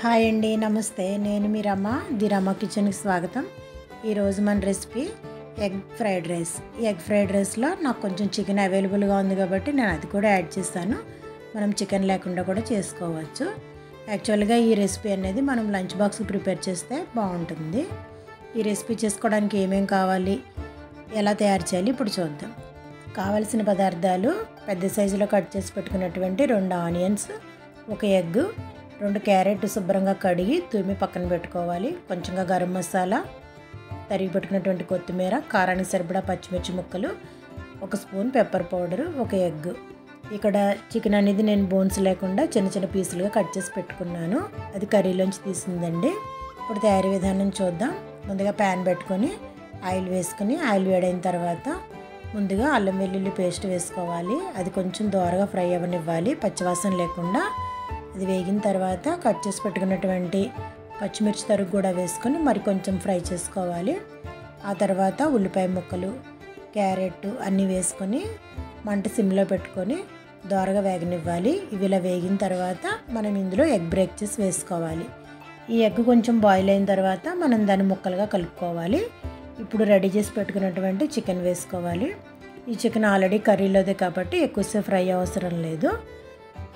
Hi అండి, నమస్తే. నేను మీ రమ, ది రమ కిచెన్కి స్వాగతం. ఈరోజు మన రెసిపీ ఎగ్ ఫ్రైడ్ రైస్. ఈ ఎగ్ ఫ్రైడ్ రైస్లో నాకు కొంచెం చికెన్ అవైలబుల్గా ఉంది కాబట్టి నేను అది కూడా యాడ్ చేస్తాను. మనం చికెన్ లేకుండా కూడా చేసుకోవచ్చు. యాక్చువల్గా ఈ రెసిపీ అనేది మనం లంచ్ బాక్స్ ప్రిపేర్ చేస్తే బాగుంటుంది. ఈ రెసిపీ చేసుకోవడానికి ఏమేం కావాలి, ఎలా తయారు చేయాలి ఇప్పుడు చూద్దాం. కావలసిన పదార్థాలు: పెద్ద సైజులో కట్ చేసి పెట్టుకున్నటువంటి 2 ఆనియన్స్, 1 ఎగ్, 2 క్యారెట్ శుభ్రంగా కడిగి తురిమి పక్కన పెట్టుకోవాలి. కొంచెంగా గరం మసాలా, తరిగి పెట్టుకున్నటువంటి కొత్తిమీర, కారానికి సరిపడా పచ్చిమిర్చి ముక్కలు, 1 స్పూన్ పెప్పర్ పౌడరు, 1 ఎగ్. ఇక్కడ చికెన్ అనేది నేను బోన్స్ లేకుండా చిన్న చిన్న పీసులుగా కట్ చేసి పెట్టుకున్నాను. అది కర్రీలోంచి తీసిందండి. ఇప్పుడు తయారీ విధానం చూద్దాం. ముందుగా ప్యాన్ పెట్టుకొని ఆయిల్ వేసుకుని, ఆయిల్ వేడైన తర్వాత ముందుగా అల్లం వెల్లుల్లి పేస్ట్ వేసుకోవాలి. అది కొంచెం దోరగా ఫ్రై అవ్వనివ్వాలి, పచ్చివాసన లేకుండా. అది వేగిన తర్వాత కట్ చేసి పెట్టుకున్నటువంటి పచ్చిమిర్చి తరుగు కూడా వేసుకొని మరి కొంచెం ఫ్రై చేసుకోవాలి. ఆ తర్వాత ఉల్లిపాయ ముక్కలు, క్యారెట్ అన్నీ వేసుకొని మంట సిమ్లో పెట్టుకొని దోరగా వేగనివ్వాలి. ఇవి ఇలా వేగిన తర్వాత మనం ఇందులో ఎగ్ బ్రేక్ చేసి వేసుకోవాలి. ఈ ఎగ్ కొంచెం బాయిల్ అయిన తర్వాత మనం దాన్ని ముక్కలుగా కలుపుకోవాలి. ఇప్పుడు రెడీ చేసి పెట్టుకున్నటువంటి చికెన్ వేసుకోవాలి. ఈ చికెన్ ఆల్రెడీ కర్రీలోదే కాబట్టి ఎక్కువసేపు ఫ్రై అవసరం లేదు.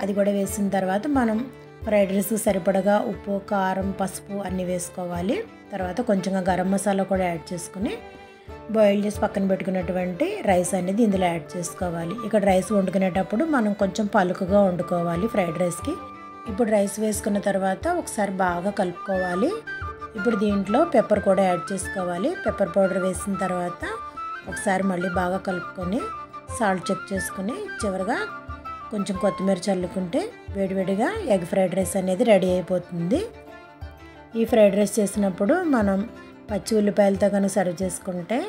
అది కూడా వేసిన తర్వాత మనం ఫ్రైడ్ రైస్కి సరిపడగా ఉప్పు, కారం, పసుపు అన్నీ వేసుకోవాలి. తర్వాత కొంచెంగా గరం మసాలా కూడా యాడ్ చేసుకుని బాయిల్ చేసి పక్కన పెట్టుకున్నటువంటి రైస్ అనేది ఇందులో యాడ్ చేసుకోవాలి. ఇక్కడ రైస్ వండుకునేటప్పుడు మనం కొంచెం పలుకుగా వండుకోవాలి ఫ్రైడ్ రైస్కి. ఇప్పుడు రైస్ వేసుకున్న తర్వాత ఒకసారి బాగా కలుపుకోవాలి. ఇప్పుడు దీంట్లో పెప్పర్ కూడా యాడ్ చేసుకోవాలి. పెప్పర్ పౌడర్ వేసిన తర్వాత ఒకసారి మళ్ళీ బాగా కలుపుకొని సాల్ట్ చెక్ చేసుకుని చివరిగా కొంచెం కొత్తిమీర చల్లుకుంటే వేడివేడిగా ఎగ్ ఫ్రైడ్ రైస్ అనేది రెడీ అయిపోతుంది. ఈ ఫ్రైడ్ రైస్ చేసినప్పుడు మనం పచ్చి ఉల్లిపాయలతో కనుక సర్వ్ చేసుకుంటే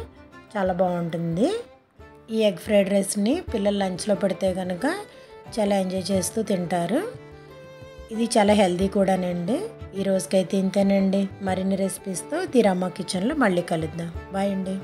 చాలా బాగుంటుంది. ఈ ఎగ్ ఫ్రైడ్ రైస్ని పిల్లలు లంచ్లో పెడితే కనుక చాలా ఎంజాయ్ చేస్తూ తింటారు. ఇది చాలా హెల్తీ కూడానండి. ఈ రోజుకైతే ఇంతేనండి. మరిన్ని రెసిపీస్తో ది రమ కిచెన్లో మళ్ళీ కలుద్దాం. బాయ్ అండి.